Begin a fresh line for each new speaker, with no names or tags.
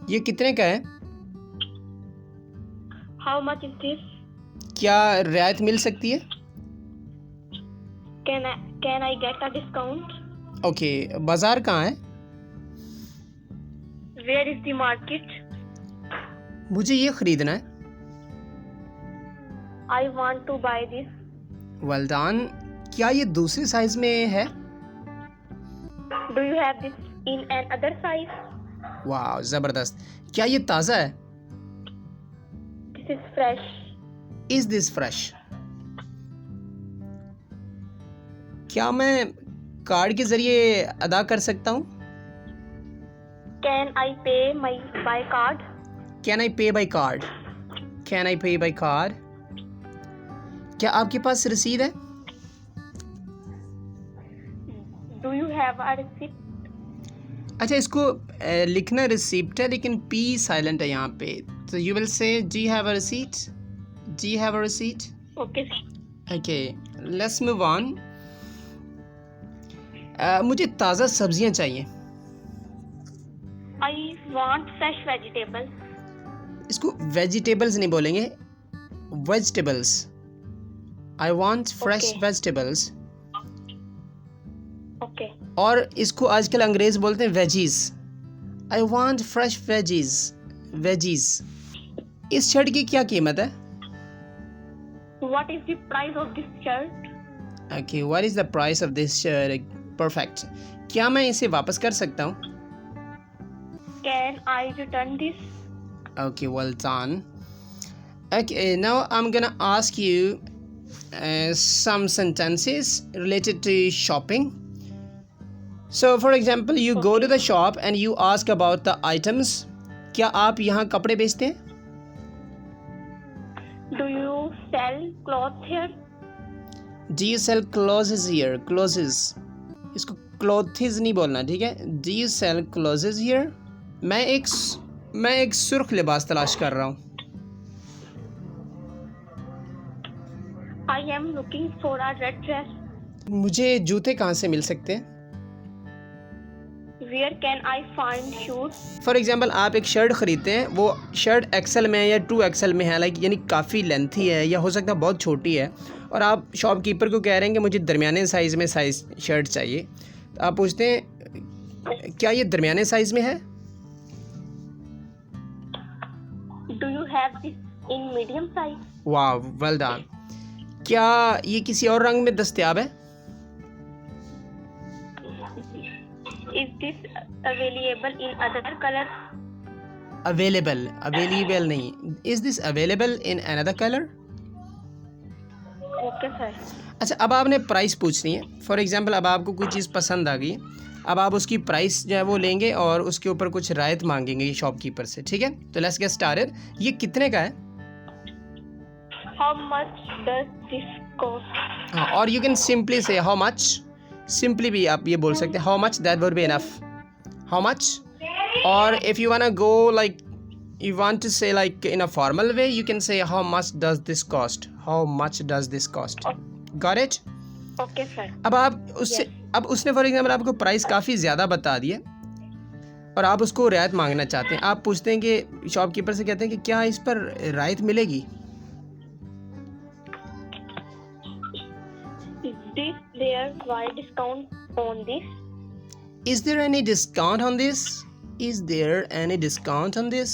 ये कितने का है?
How much is this?
क्या रियायत मिल सकती है?
Can I get a discount?
Okay, बाजार कहाँ है?
Where is the market?
मुझे ये खरीदना है।
I want to buy this.
Well done. क्या ये दूसरे साइज में है?
Do you have this in another size?
वाह, ज़बरदस्त। क्या ये ताज़ा है?
This is fresh.
Is this fresh? क्या मैं कार्ड के ज़रिए अदा कर सकता हूँ?
Can I pay by card?
Can I पे बाई कार्ड? कैन आई पे बाई कार्ड? क्या आपके पास रसीद है?
Do you have a receipt?
अच्छा, इसको लिखना रिसिप्ट है लेकिन पी साइलेंट है यहाँ पे, तो यू विल से जी हैव अ रिसीट। जी have a receipt.
Okay.
Okay, let's move on. मुझे ताज़ा सब्जियां चाहिए।
I want fresh vegetables.
इसको वेजिटेबल्स नहीं बोलेंगे, vegetables. I want fresh
Okay.
Vegetables.
Okay.
और इसको आजकल अंग्रेज बोलते हैं veggies. I want fresh veggies. Veggies. इस शर्ट की क्या कीमत है?
What is the price of this shirt?
Okay, what is the price of this shirt? Perfect. क्या मैं इसे वापस कर सकता हूँ?
Can I return this?
Okay, well done. Okay, now I'm gonna ask you some sentences related to shopping. So, for example, you go to the shop and you ask about the items. क्या आप यहाँ कपड़े बेचते हैं?
Do you sell clothes here?
Do you sell clothes here? Clothes. इसको clothes नहीं बोलना, ठीक है? Do you sell clothes here? मैं एक सुर्ख लिबास तलाश कर रहा हूँ।
I am looking for a red dress.
मुझे जूते कहाँ से मिल सकते हैं?
Where can I find shoes?
For example, आप एक शर्ट ख़रीदते हैं, वो शर्ट एक्सेल में है या 2XL में है, लाइक यानी काफ़ी लेंथी है या हो सकता है बहुत छोटी है, और आप शॉपकीपर को कह रहे हैं कि मुझे दरमियाने साइज़ में शर्ट चाहिए। तो आप पूछते हैं क्या ये दरमियाने साइज़ में है?
Do you have this in medium size?
वाह, वेल डन। क्या ये किसी और रंग में दस्तयाब है?
Is this available in other color?
Available नहीं। Is this available in another colour?
Okay, sir.
अच्छा, अब आपने प्राइस पूछनी है। फॉर एग्जांपल, अब आपको कोई चीज़ पसंद आ गई, अब आप उसकी प्राइस जो है वो लेंगे और उसके ऊपर कुछ रायत मांगेंगे शॉपकीपर से, ठीक है? तो लेट्स गेट स्टार्टेड। ये कितने का है?
How much does this cost?
हाँ, और यू कैन सिंपली से हाउ मच। सिंपली भी आप ये बोल सकते हैं how much, that would be enough. How much. और if you want to go like you want to say like in a formal way, you can say how much does this cost? How much does this cost? Got it?
Okay, sir.
अब आप उससे अब उसने for example आपको price काफ़ी ज़्यादा बता दिए और आप उसको रियायत मांगना चाहते हैं। आप पूछते हैं कि शॉपकीपर से कहते हैं कि क्या इस पर रियायत मिलेगी?
Is there why discount on this?
Is there any discount on this? Is there any discount on this?